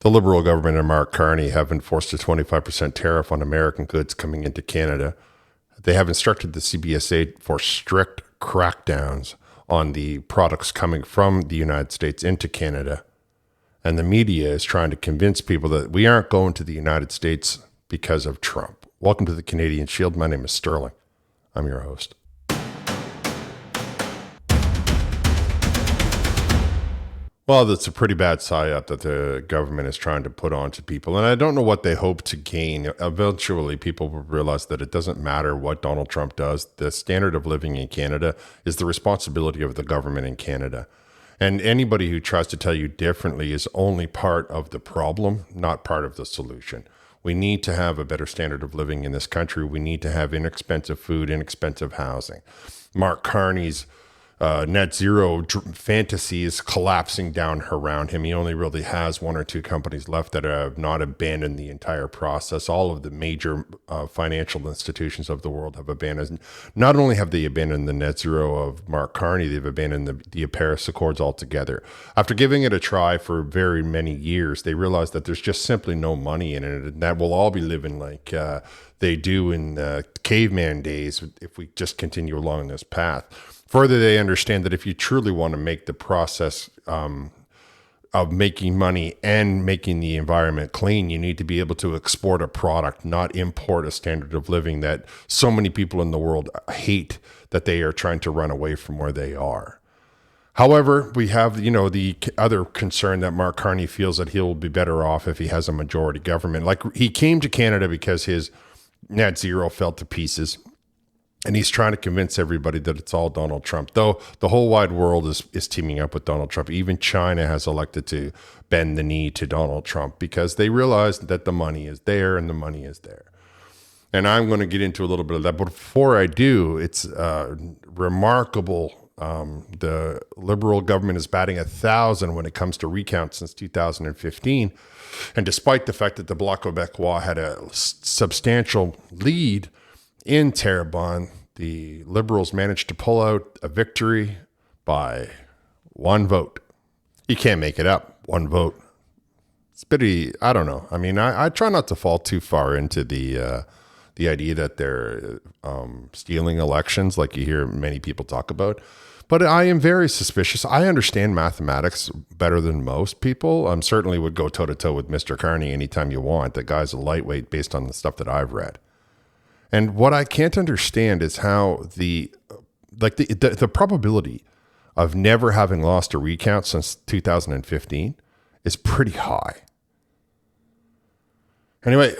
The Liberal government and Mark Carney have enforced a 25% tariff on American goods coming into Canada. They have instructed the CBSA for strict crackdowns on the products coming from the United States into Canada. And the media is trying to convince people that we aren't going to the United States because of Trump. Welcome to the Canadian Shield. My name is Sterling. I'm your host. Well, that's a pretty bad psyop that the government is trying to put onto people. And I don't know what they hope to gain. Eventually, people will realize that it doesn't matter what Donald Trump does. The standard of living in Canada is the responsibility of the government in Canada. And anybody who tries to tell you differently is only part of the problem, not part of the solution. We need to have a better standard of living in this country. We need to have inexpensive food, inexpensive housing. Mark Carney's net zero fantasy is collapsing down around him. He only really has one or two companies left that have not abandoned the entire process. All of the major financial institutions of the world have abandoned. Not only have they abandoned the net zero of Mark Carney, they've abandoned the Paris Accords altogether. After giving it a try for very many years, they realized that there's just simply no money in it, and that we'll all be living like they do in caveman days if we just continue along this path. Further, they understand that if you truly want to make the process of making money and making the environment clean, you need to be able to export a product, not import a standard of living that so many people in the world hate, that they are trying to run away from where they are. However, we have, the other concern that Mark Carney feels that he'll be better off if he has a majority government. Like, he came to Canada because his net zero fell to pieces. And he's trying to convince everybody that it's all Donald Trump, though the whole wide world is teaming up with Donald Trump. Even China has elected to bend the knee to Donald Trump because they realize that the money is there and the money is there. And I'm going to get into a little bit of that. But before I do, it's remarkable. The Liberal government is batting 1,000 when it comes to recounts since 2015. And despite the fact that the Bloc Québécois had a substantial lead in Terrebonne, the Liberals managed to pull out a victory by one vote. You can't make it up. One vote. It's pretty, I don't know. I mean, I try not to fall too far into the idea that they're stealing elections like you hear many people talk about. But I am very suspicious. I understand mathematics better than most people. Certainly would go toe-to-toe with Mr. Carney anytime you want. The guy's a lightweight based on the stuff that I've read. And what I can't understand is how the probability of never having lost a recount since 2015 is pretty high. Anyway,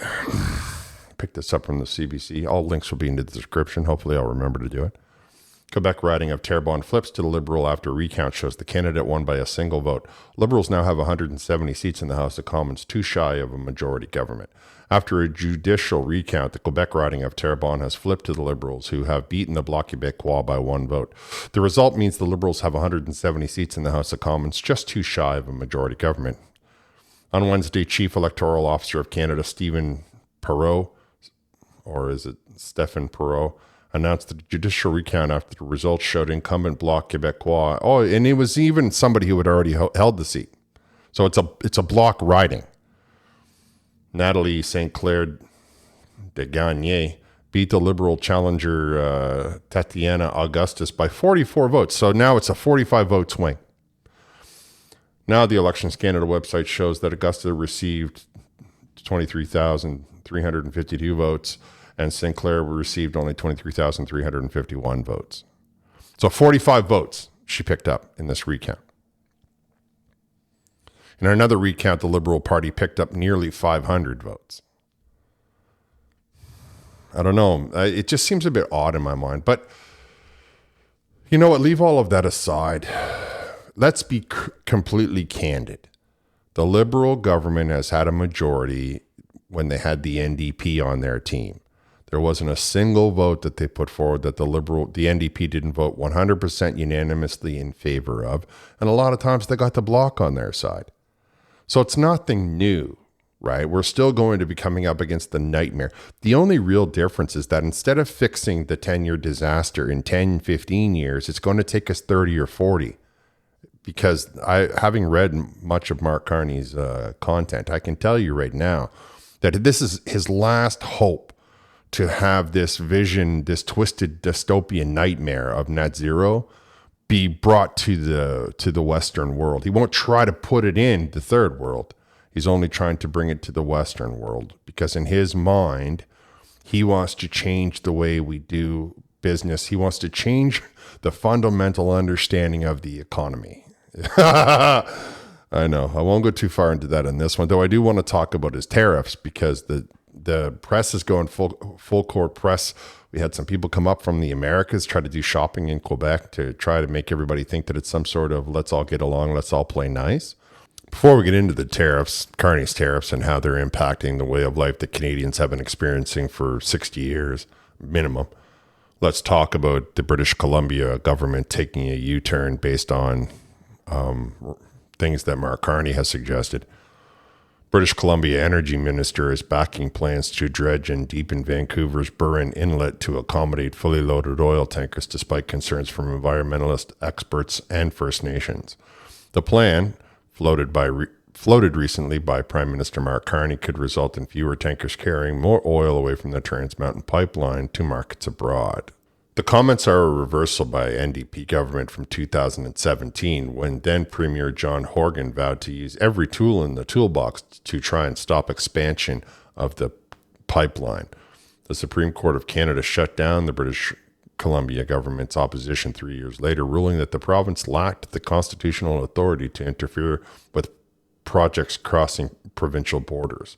pick this up from the CBC. All links will be in the description. Hopefully I'll remember to do it. Quebec riding of Terrebonne flips to the Liberal after recount shows the candidate won by a single vote. Liberals now have 170 seats in the House of Commons, too shy of a majority government. After a judicial recount, the Quebec riding of Terrebonne has flipped to the Liberals, who have beaten the Bloc Québécois by one vote. The result means the Liberals have 170 seats in the House of Commons, just too shy of a majority government. On Wednesday, Chief Electoral Officer of Canada, Stephen Perreault, or is it Stephen Perreault, announced the judicial recount after the results showed incumbent Bloc Québécois. Oh, and it was even somebody who had already held the seat. So it's a bloc riding. Natalie St. Clair de Gagné beat the Liberal challenger Tatiana Augustus by 44 votes. So now it's a 45-vote swing. Now the Elections Canada website shows that Augusta received 23,352 votes, and St. Clair received only 23,351 votes. So 45 votes she picked up in this recount. In another recount, the Liberal Party picked up nearly 500 votes. I don't know. It just seems a bit odd in my mind. But you know what? Leave all of that aside. Let's be completely candid. The Liberal government has had a majority when they had the NDP on their team. There wasn't a single vote that they put forward that the NDP didn't vote 100% unanimously in favor of. And a lot of times they got the Bloc on their side. So it's nothing new, right? We're still going to be coming up against the nightmare. The only real difference is that instead of fixing the 10-year disaster in 10, 15 years, it's going to take us 30 or 40 because having read much of Mark Carney's content, I can tell you right now that this is his last hope to have this vision, this twisted dystopian nightmare of net zero be brought to the Western world. He won't try to put it in the third world. He's only trying to bring it to the Western world, because in his mind, he wants to change the way we do business. He wants to change the fundamental understanding of the economy. I know. I won't go too far into that in this one, though I do want to talk about his tariffs, because the press is going full court press. We had some people come up from the Americas, try to do shopping in Quebec to try to make everybody think that it's some sort of let's all get along, let's all play nice. Before we get into the tariffs, Carney's tariffs, and how they're impacting the way of life that Canadians have been experiencing for 60 years minimum, let's talk about the British Columbia government taking a U-turn based on things that Mark Carney has suggested. British Columbia Energy Minister is backing plans to dredge and deepen Vancouver's Burren Inlet to accommodate fully loaded oil tankers, despite concerns from environmentalist experts and First Nations. The plan, floated recently by Prime Minister Mark Carney, could result in fewer tankers carrying more oil away from the Trans Mountain Pipeline to markets abroad. The comments are a reversal by NDP government from 2017, when then Premier John Horgan vowed to use every tool in the toolbox to try and stop expansion of the pipeline. The Supreme Court of Canada shut down the British Columbia government's opposition 3 years later, ruling that the province lacked the constitutional authority to interfere with projects crossing provincial borders.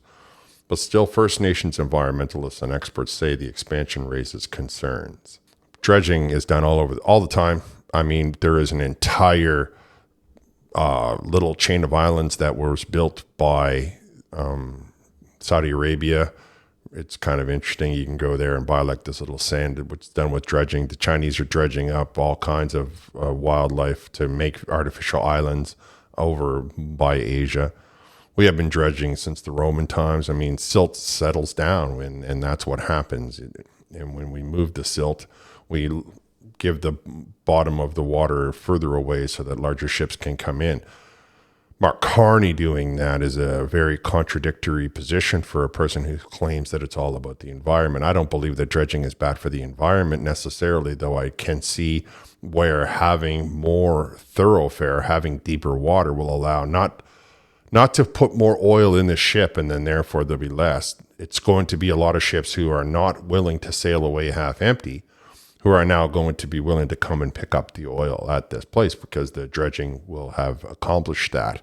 But still, First Nations environmentalists and experts say the expansion raises concerns. Dredging is done all the time. I mean, there is an entire little chain of islands that was built by Saudi Arabia. It's kind of interesting. You can go there and buy like this little sand, which is done with dredging. The Chinese are dredging up all kinds of wildlife to make artificial islands over by Asia. We have been dredging since the Roman times. I mean, silt settles down, and that's what happens. And when we move the silt, we give the bottom of the water further away so that larger ships can come in. Mark Carney doing that is a very contradictory position for a person who claims that it's all about the environment. I don't believe that dredging is bad for the environment necessarily, though I can see where having more thoroughfare, having deeper water will allow not to put more oil in the ship and then therefore there'll be less. It's going to be a lot of ships who are not willing to sail away half empty, who are now going to be willing to come and pick up the oil at this place, because the dredging will have accomplished that.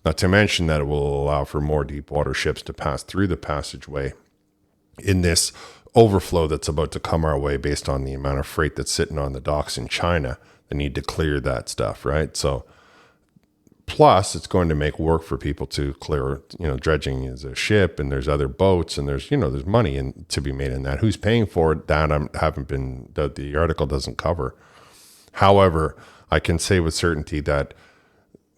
Not to mention that it will allow for more deep water ships to pass through the passageway in this overflow that's about to come our way based on the amount of freight that's sitting on the docks in China. They need to clear that stuff, right? So plus, it's going to make work for people to clear, dredging is a ship, and there's other boats, and there's money to be made in that. Who's paying for it? That the article doesn't cover. However, I can say with certainty that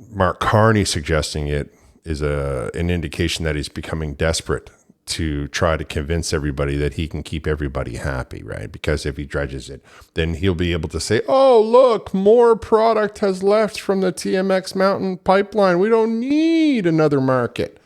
Mark Carney suggesting it is an indication that he's becoming desperate to try to convince everybody that he can keep everybody happy, right? Because if he dredges it, then he'll be able to say, oh, look, more product has left from the TMX Mountain Pipeline. We don't need another market,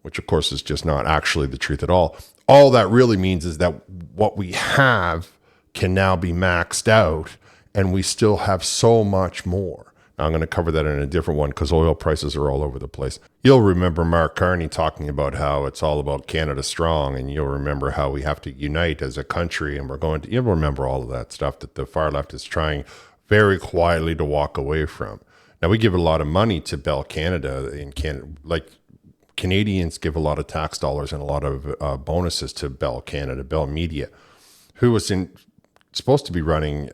which of course is just not actually the truth at all. All that really means is that what we have can now be maxed out, and we still have so much more. Now, I'm going to cover that in a different one because oil prices are all over the place. You'll remember Mark Carney talking about how it's all about Canada strong, and you'll remember how we have to unite as a country, and you'll remember all of that stuff that the far left is trying very quietly to walk away from. Now, we give a lot of money to Bell Canada in Canada, like Canadians give a lot of tax dollars and a lot of bonuses to Bell Canada, Bell Media, who was supposed to be running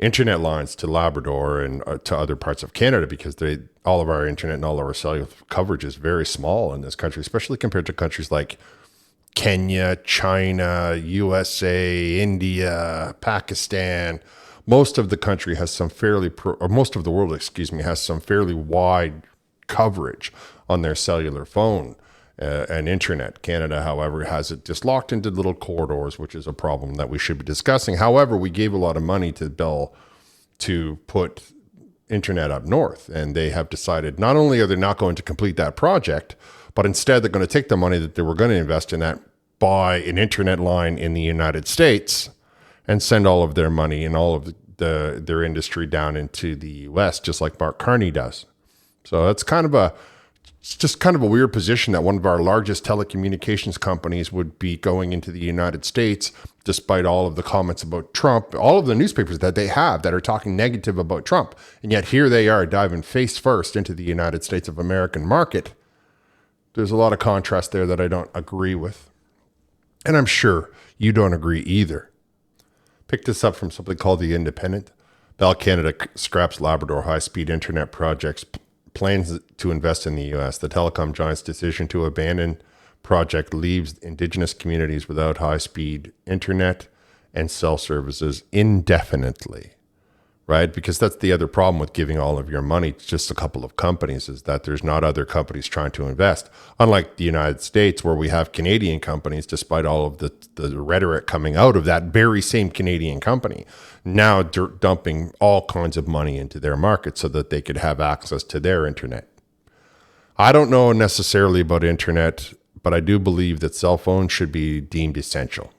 internet lines to Labrador and to other parts of Canada, because all of our internet and all of our cellular coverage is very small in this country, especially compared to countries like Kenya, China, USA, India, Pakistan. Most of the country has most of the world, has some fairly wide coverage on their cellular phone and internet. Canada, however, has it just locked into little corridors, which is a problem that we should be discussing. However, we gave a lot of money to Bell to put internet up north. And they have decided not only are they not going to complete that project, but instead they're going to take the money that they were going to invest in that, buy an internet line in the United States, and send all of their money and all of their industry down into the US, just like Mark Carney does. So it's just kind of a weird position that one of our largest telecommunications companies would be going into the United States, despite all of the comments about Trump, all of the newspapers that they have that are talking negative about Trump. And yet here they are diving face first into the United States of American market. There's a lot of contrast there that I don't agree with. And I'm sure you don't agree either. Pick this up from something called The Independent. Bell Canada scraps Labrador high-speed internet projects, plans to invest in the U.S. The telecom giant's decision to abandon project leaves Indigenous communities without high-speed internet and cell services indefinitely, right? Because that's the other problem with giving all of your money to just a couple of companies, is that there's not other companies trying to invest. Unlike the United States, where we have Canadian companies, despite all of the rhetoric coming out of that very same Canadian company, now dumping all kinds of money into their market so that they could have access to their internet. I don't know necessarily about internet, but I do believe that cell phones should be deemed essential.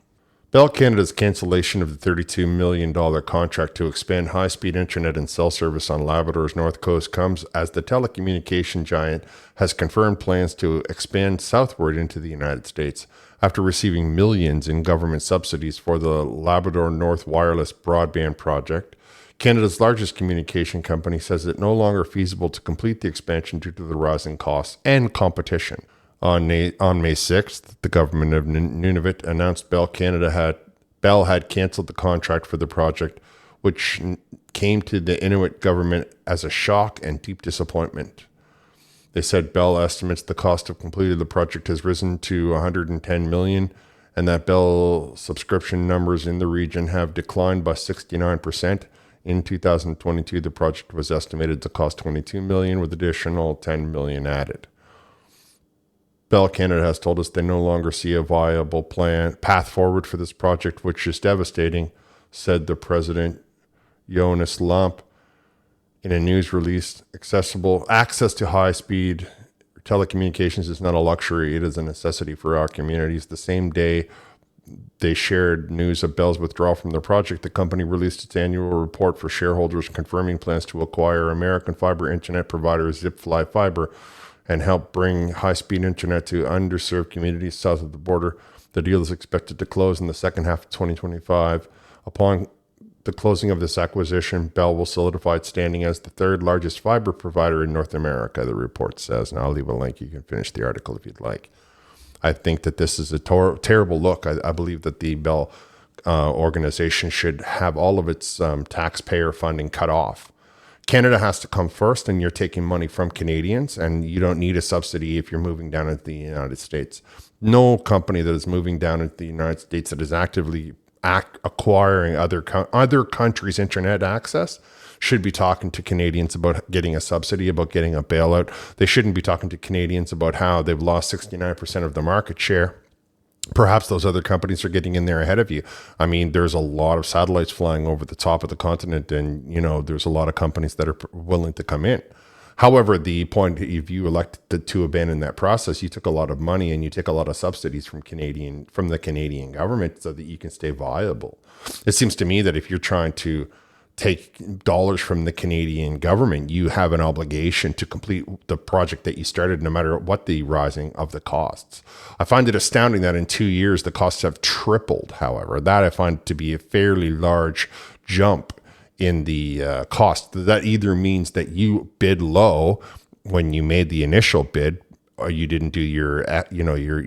Bell Canada's cancellation of the $32 million contract to expand high-speed internet and cell service on Labrador's north coast comes as the telecommunication giant has confirmed plans to expand southward into the United States after receiving millions in government subsidies for the Labrador North Wireless Broadband Project. Canada's largest communication company says it's no longer feasible to complete the expansion due to the rising costs and competition. On May 6th, the government of Nunavut announced Bell had canceled the contract for the project, which came to the Inuit government as a shock and deep disappointment. They said Bell estimates the cost of completing the project has risen to $110 million, and that Bell subscription numbers in the region have declined by 69%. In 2022, the project was estimated to cost $22 million, with additional $10 million added. Bell Canada has told us they no longer see a viable path forward for this project, which is devastating, said the president, Jonas Lamp, in a news release. Access to high-speed telecommunications is not a luxury, it is a necessity for our communities. The same day they shared news of Bell's withdrawal from the project, the company released its annual report for shareholders confirming plans to acquire American fiber internet provider Zipfly Fiber and help bring high-speed internet to underserved communities south of the border. The deal is expected to close in the second half of 2025. Upon the closing of this acquisition, Bell will solidify its standing as the third largest fiber provider in North America, the report says. And I'll leave a link. You can finish the article if you'd like. I think that this is a terrible look. I believe that the Bell organization should have all of its taxpayer funding cut off. Canada has to come first, and you're taking money from Canadians, and you don't need a subsidy if you're moving down into the United States. No company that is moving down into the United States that is actively acquiring other countries' internet access should be talking to Canadians about getting a subsidy, about getting a bailout. They shouldn't be talking to Canadians about how they've lost 69% of the market share. Perhaps those other companies are getting in there ahead of you. I mean, there's a lot of satellites flying over the top of the continent, and, there's a lot of companies that are willing to come in. However, the point, if you elected to abandon that process, you took a lot of money and you take a lot of subsidies from the Canadian government so that you can stay viable. It seems to me that if you're trying to take dollars from the Canadian government, you have an obligation to complete the project that you started, no matter what the rising of the costs. I find it astounding that in 2 years, the costs have tripled. However, that I find to be a fairly large jump in the cost. That either means that you bid low when you made the initial bid, or you didn't do you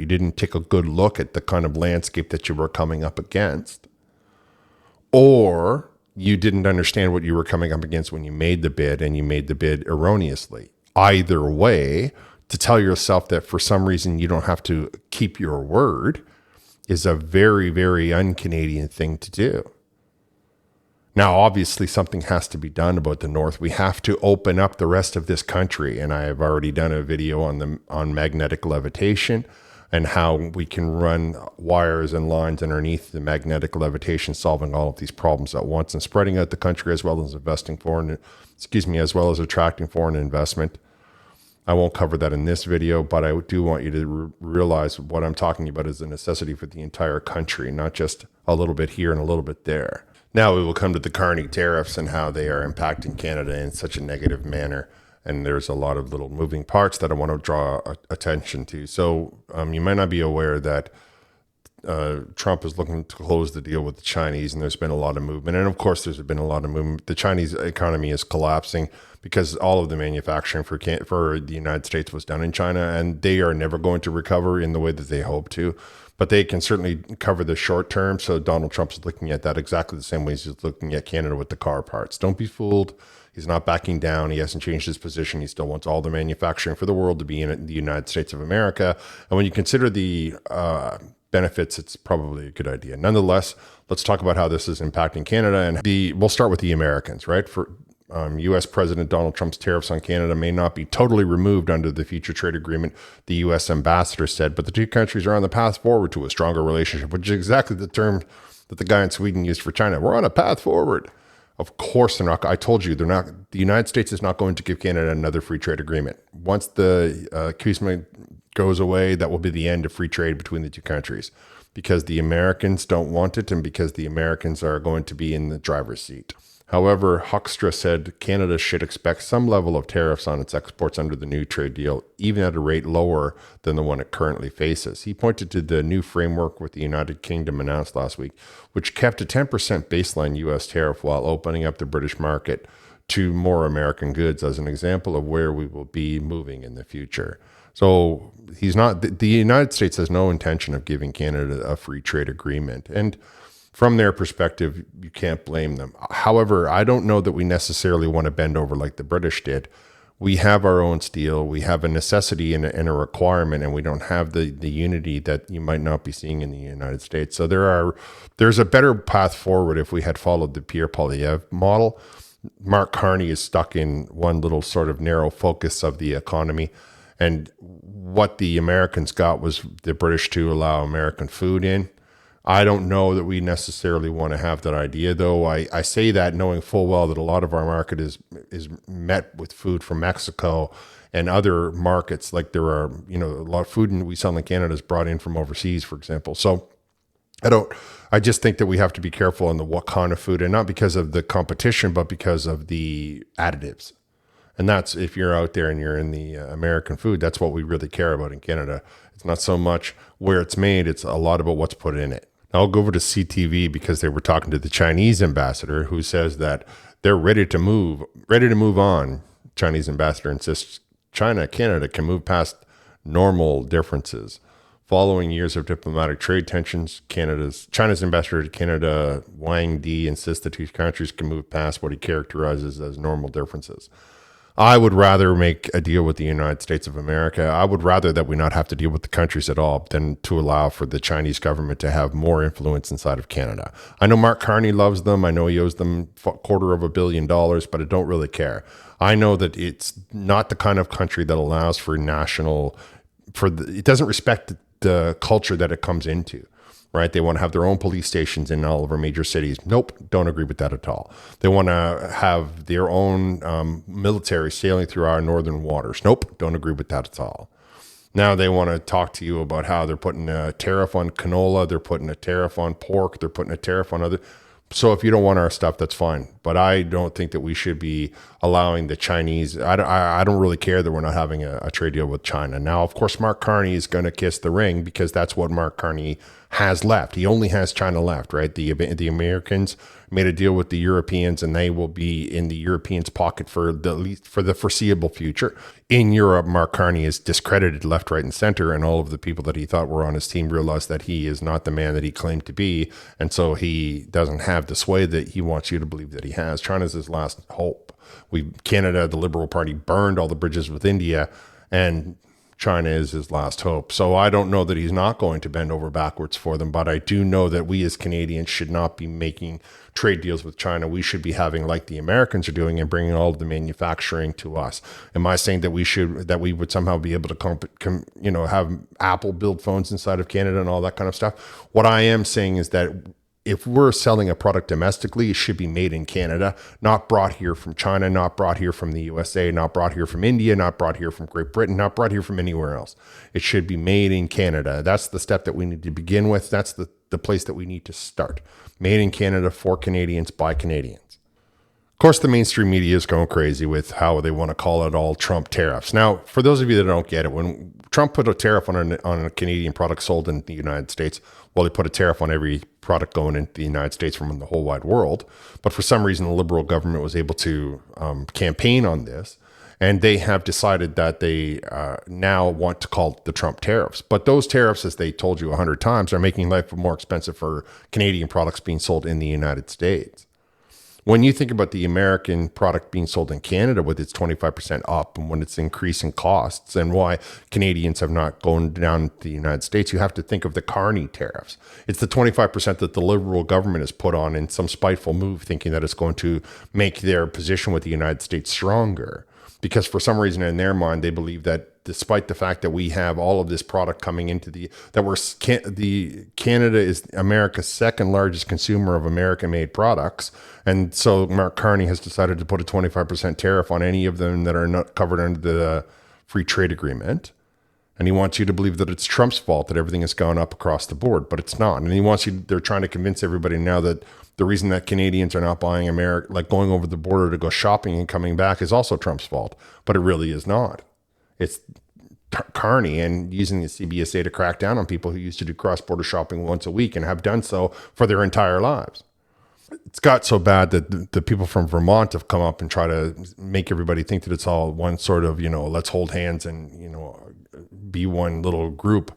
didn't take a good look at the kind of landscape that you were coming up against, or you didn't understand what you were coming up against when you made the bid, and you made the bid erroneously. Either way, to tell yourself that for some reason you don't have to keep your word is a very, very un-Canadian thing to do. Now, obviously, something has to be done about the North. We have to open up the rest of this country, and I have already done a video on magnetic levitation. and how we can run wires and lines underneath the magnetic levitation, solving all of these problems at once and spreading out the country, as well as as well as attracting foreign investment. I won't cover that in this video, but I do want you to realize what I'm talking about is a necessity for the entire country, not just a little bit here and a little bit there. Now we will come to the Carney tariffs and how they are impacting Canada in such a negative manner. And there's a lot of little moving parts that I want to draw attention to. So you might not be aware that Trump is looking to close the deal with the Chinese, and there's been a lot of movement. And of course, there's been a lot of movement. The Chinese economy is collapsing because all of the manufacturing for the United States was done in China, and they are never going to recover in the way that they hope to. But they can certainly cover the short term. So Donald Trump's looking at that exactly the same way he's looking at Canada with the car parts. Don't be fooled. He's not backing down. He hasn't changed his position. He still wants all the manufacturing for the world to be in the United States of America. And when you consider the benefits, it's probably a good idea. Nonetheless, let's talk about how this is impacting Canada. And we'll start with the Americans, right? For U.S. President Donald Trump's tariffs on Canada may not be totally removed under the future trade agreement, the U.S. ambassador said, but the two countries are on the path forward to a stronger relationship, which is exactly the term that the guy in Sweden used for China. We're on a path forward. Of course they're not. I told you, they're not. The United States is not going to give Canada another free trade agreement. Once the accusation goes away, that will be the end of free trade between the two countries, because the Americans don't want it and because the Americans are going to be in the driver's seat. However, Hoekstra said Canada should expect some level of tariffs on its exports under the new trade deal, even at a rate lower than the one it currently faces. He pointed to the new framework with the United Kingdom announced last week, which kept a 10% baseline U.S. tariff while opening up the British market to more American goods as an example of where we will be moving in the future. So the United States has no intention of giving Canada a free trade agreement. And from their perspective, you can't blame them. However, I don't know that we necessarily want to bend over like the British did. We have our own steel. We have a necessity and a requirement, and we don't have the unity that you might not be seeing in the United States. So there's a better path forward if we had followed the Pierre Poilievre model. Mark Carney is stuck in one little sort of narrow focus of the economy. And what the Americans got was the British to allow American food in. I don't know that we necessarily want to have that idea, though. I say that knowing full well that a lot of our market is met with food from Mexico and other markets. Like there are, a lot of food we sell in Canada is brought in from overseas, for example. So I just think that we have to be careful on what kind of food, and not because of the competition, but because of the additives. And that's, if you're out there and you're in the American food, that's what we really care about in Canada. It's not so much where it's made, it's a lot about what's put in it. Now, I'll go over to CTV because they were talking to the Chinese ambassador, who says that they're ready to move on. Chinese ambassador insists Canada can move past normal differences. Following years of diplomatic trade tensions, China's ambassador to Canada, Wang Di, insists the two countries can move past what he characterizes as normal differences. I would rather make a deal with the United States of America. I would rather that we not have to deal with the countries at all than to allow for the Chinese government to have more influence inside of Canada. I know Mark Carney loves them. I know he owes them $250 million, but I don't really care. I know that it's not the kind of country that allows for it doesn't respect the culture that it comes into. Right? They want to have their own police stations in all of our major cities. Nope, don't agree with that at all. They want to have their own military sailing through our northern waters. Nope, don't agree with that at all. Now they want to talk to you about how they're putting a tariff on canola, they're putting a tariff on pork, they're putting a tariff on other. So if you don't want our stuff, that's fine. But I don't think that we should be allowing the Chinese. I don't really care that we're not having a trade deal with China. Now, of course, Mark Carney is going to kiss the ring because that's what Mark Carney has left. He only has China left, right? The Americans made a deal with the Europeans, and they will be in the Europeans' pocket for the foreseeable future. In Europe, Mark Carney is discredited left, right, and center, and all of the people that he thought were on his team realized that he is not the man that he claimed to be, and so he doesn't have the sway that he wants you to believe that he has. China's his last hope. Canada, the Liberal Party, burned all the bridges with India, and China is his last hope. So I don't know that he's not going to bend over backwards for them, but I do know that we as Canadians should not be making trade deals with China. We should be having, like the Americans are doing, and bringing all of the manufacturing to us. Am I saying that we would somehow be able to have Apple build phones inside of Canada and all that kind of stuff? What I am saying is that if we're selling a product domestically, it should be made in Canada, not brought here from China, not brought here from the USA, not brought here from India, not brought here from Great Britain, not brought here from anywhere else. It should be made in Canada. That's the step that we need to begin with. That's the place that we need to start. Made in Canada for Canadians by Canadians. Of course, the mainstream media is going crazy with how they want to call it all Trump tariffs. Now, for those of you that don't get it, when Trump put a tariff on a Canadian product sold in the United States, well, he put a tariff on every product going into the United States from the whole wide world. But for some reason, the Liberal government was able to campaign on this. And they have decided that they now want to call it the Trump tariffs. But those tariffs, as they told you 100 times, are making life more expensive for Canadian products being sold in the United States. When you think about the American product being sold in Canada with its 25% up, and when it's increasing costs, and why Canadians have not gone down to the United States, you have to think of the Carney tariffs. It's the 25% that the Liberal government has put on in some spiteful move, thinking that it's going to make their position with the United States stronger. Because for some reason in their mind, they believe that despite the fact that we have all of this product coming into Canada is America's second largest consumer of American-made products. And so Mark Carney has decided to put a 25% tariff on any of them that are not covered under the free trade agreement. And he wants you to believe that it's Trump's fault that everything has gone up across the board, but it's not. And they're trying to convince everybody now that the reason that Canadians are not buying going over the border to go shopping and coming back is also Trump's fault, but it really is not. It's Carney and using the CBSA to crack down on people who used to do cross-border shopping once a week and have done so for their entire lives. It's got so bad that the people from Vermont have come up and try to make everybody think that it's all one sort of, let's hold hands and, be one little group.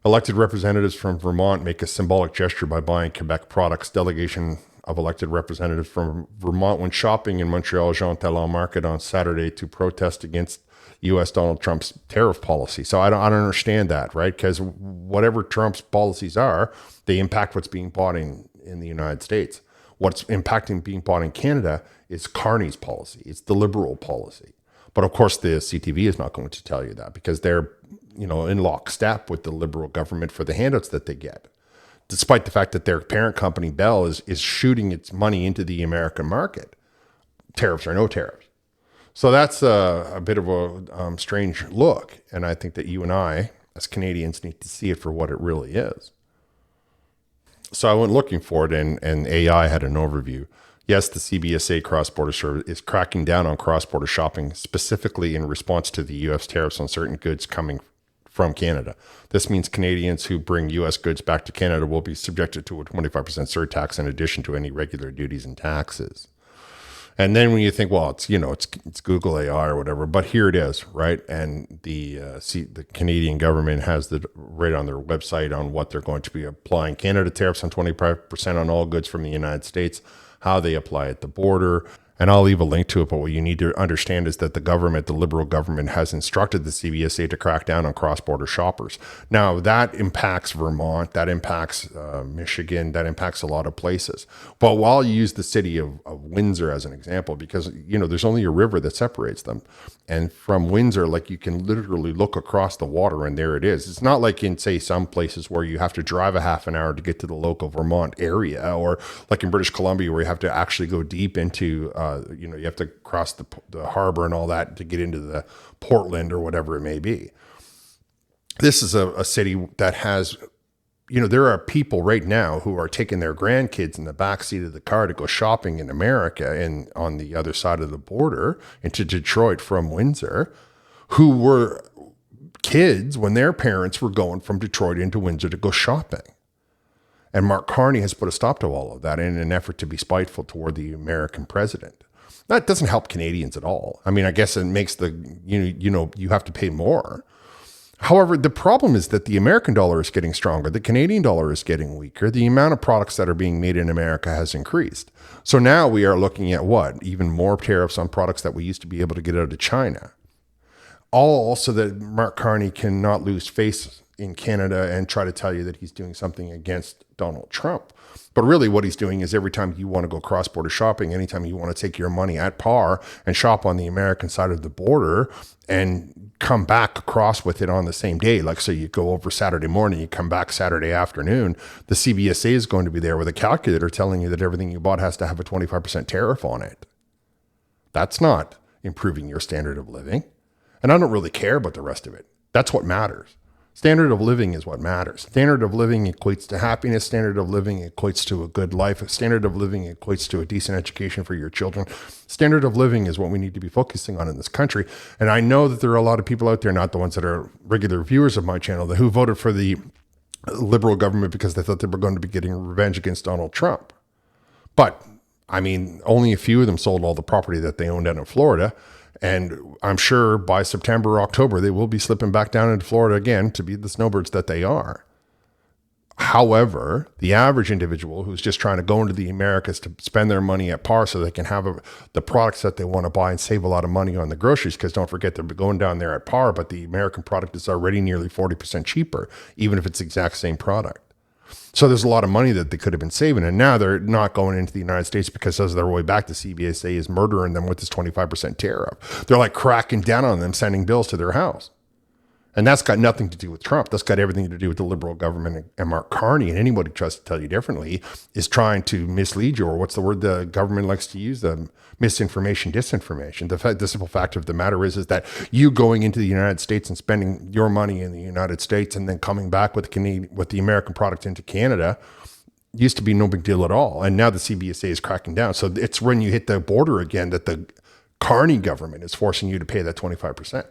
Elected representatives from Vermont make a symbolic gesture by buying Quebec products. Delegation of elected representatives from Vermont went shopping in Montreal Jean Talon Market on Saturday to protest against U.S. Donald Trump's tariff policy. So I don't understand that, right? Because whatever Trump's policies are, they impact what's being bought in the United States. What's impacting being bought in Canada is Carney's policy. It's the Liberal policy. But of course, the CTV is not going to tell you that because they're, in lockstep with the Liberal government for the handouts that they get, despite the fact that their parent company, Bell, is shooting its money into the American market, tariffs or no tariffs. So that's a bit of a strange look. And I think that you and I, as Canadians, need to see it for what it really is. So I went looking for it, and AI had an overview. Yes, the CBSA cross-border service is cracking down on cross-border shopping, specifically in response to the U.S. tariffs on certain goods coming from Canada. This means Canadians who bring U.S. goods back to Canada will be subjected to a 25% surtax in addition to any regular duties and taxes. And then when you think, well, it's Google AI or whatever, but here it is, right? And the Canadian government has right on their website on what they're going to be applying Canada tariffs on 25% on all goods from the United States, how they apply at the border. And I'll leave a link to it, but what you need to understand is that the Liberal government has instructed the CBSA to crack down on cross-border shoppers. Now, that impacts Vermont, that impacts Michigan, that impacts a lot of places. But while you use the city of Windsor as an example, because, there's only a river that separates them. And from Windsor, you can literally look across the water and there it is. It's not like in, say, some places where you have to drive a half an hour to get to the local Vermont area, or like in British Columbia where you have to actually go deep into you have to cross the harbor and all that to get into the Portland or whatever it may be. This is a city that has, there are people right now who are taking their grandkids in the backseat of the car to go shopping in America and on the other side of the border into Detroit from Windsor, who were kids when their parents were going from Detroit into Windsor to go shopping. And Mark Carney has put a stop to all of that in an effort to be spiteful toward the American president. That doesn't help Canadians at all. I mean, I guess it makes you have to pay more. However, the problem is that the American dollar is getting stronger. The Canadian dollar is getting weaker. The amount of products that are being made in America has increased. So now we are looking at what? Even more tariffs on products that we used to be able to get out of China. all so that Mark Carney cannot lose face in Canada and try to tell you that he's doing something against Donald Trump. But really what he's doing is every time you want to go cross-border shopping, anytime you want to take your money at par and shop on the American side of the border and come back across with it on the same day, like so you go over Saturday morning, you come back Saturday afternoon, the CBSA is going to be there with a calculator telling you that everything you bought has to have a 25% tariff on it. That's not improving your standard of living. And I don't really care about the rest of it. That's what matters. Standard of living is what matters. Standard of living equates to happiness. Standard of living equates to a good life. Standard of living equates to a decent education for your children. Standard of living is what we need to be focusing on in this country. And I know that there are a lot of people out there, not the ones that are regular viewers of my channel, who voted for the Liberal government because they thought they were going to be getting revenge against Donald Trump. But, I mean, only a few of them sold all the property that they owned down in Florida. And I'm sure by September or October, they will be slipping back down into Florida again to be the snowbirds that they are. However, the average individual who's just trying to go into the Americas to spend their money at par so they can have the products that they want to buy and save a lot of money on the groceries, because don't forget they're going down there at par, but the American product is already nearly 40% cheaper, even if it's the exact same product. So there's a lot of money that they could have been saving. And now they're not going into the United States because as their way back, the CBSA is murdering them with this 25% tariff. They're like cracking down on them, sending bills to their house. And that's got nothing to do with Trump. That's got everything to do with the Liberal government and Mark Carney. And anybody who tries to tell you differently is trying to mislead you, or what's the word the government likes to use, misinformation, disinformation. The simple fact of the matter is that you going into the United States and spending your money in the United States and then coming back with the American product into Canada used to be no big deal at all. And now the CBSA is cracking down. So it's when you hit the border again that the Carney government is forcing you to pay that 25%.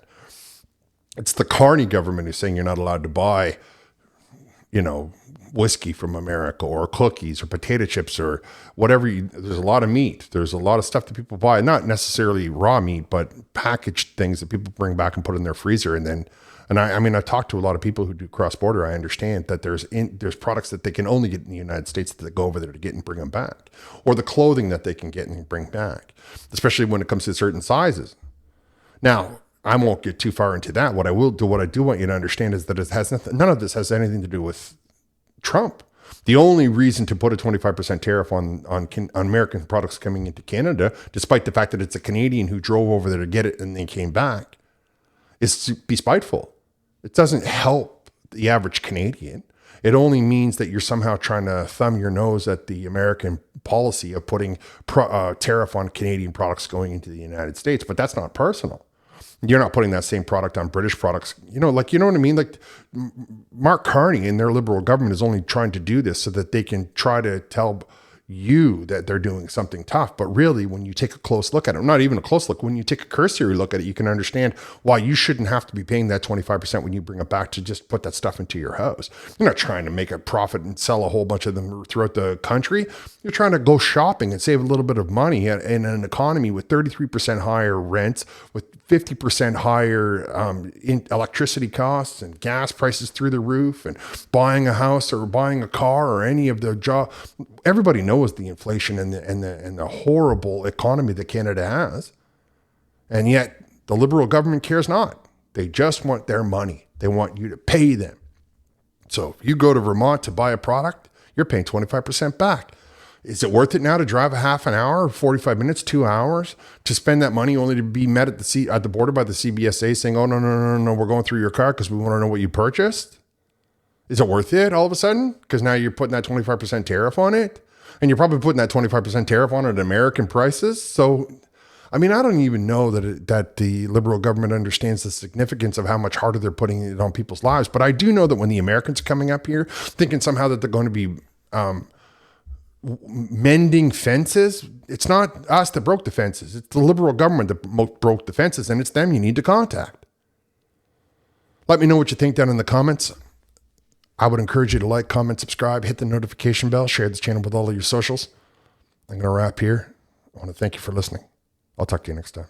It's the Carney government who's saying you're not allowed to buy, whiskey from America or cookies or potato chips or whatever. There's a lot of meat. There's a lot of stuff that people buy, not necessarily raw meat, but packaged things that people bring back and put in their freezer. I talked to a lot of people who do cross-border. I understand that there's products that they can only get in the United States that they go over there to get and bring them back, or the clothing that they can get and bring back, especially when it comes to certain sizes. Now, I won't get too far into that. What I do want you to understand is that none of this has anything to do with Trump. The only reason to put a 25% tariff on American products coming into Canada, despite the fact that it's a Canadian who drove over there to get it and then came back, is to be spiteful. It doesn't help the average Canadian. It only means that you're somehow trying to thumb your nose at the American policy of putting tariff on Canadian products going into the United States. But that's not personal. You're not putting that same product on British products. You know what I mean? Like Mark Carney and their Liberal government is only trying to do this so that they can try to tell you that they're doing something tough. But really, when you take a close look at it, not even a close look, when you take a cursory look at it, you can understand why you shouldn't have to be paying that 25% when you bring it back to just put that stuff into your house. You're not trying to make a profit and sell a whole bunch of them throughout the country. You're trying to go shopping and save a little bit of money in an economy with 33% higher rents, with 50% higher electricity costs and gas prices through the roof, and buying a house or buying a car or any of the job. Everybody knows the inflation and the horrible economy that Canada has. And yet the Liberal government cares not. They just want their money. They want you to pay them. So if you go to Vermont to buy a product, you're paying 25% back. Is it worth it now to drive a half an hour, 45 minutes, 2 hours to spend that money only to be met at the border by the CBSA saying, oh, no, we're going through your car because we want to know what you purchased? Is it worth it all of a sudden? Because now you're putting that 25% tariff on it, and you're probably putting that 25% tariff on at American prices. So, I don't even know that the Liberal government understands the significance of how much harder they're putting it on people's lives. But I do know that when the Americans are coming up here thinking somehow that they're going to be mending fences, it's not us that broke the fences. It's the Liberal government that broke the fences, and it's them you need to contact. Let me know what you think down in the comments. I would encourage you to like, comment, subscribe, hit the notification bell, share this channel with all of your socials. I'm going to wrap here. I want to thank you for listening. I'll talk to you next time.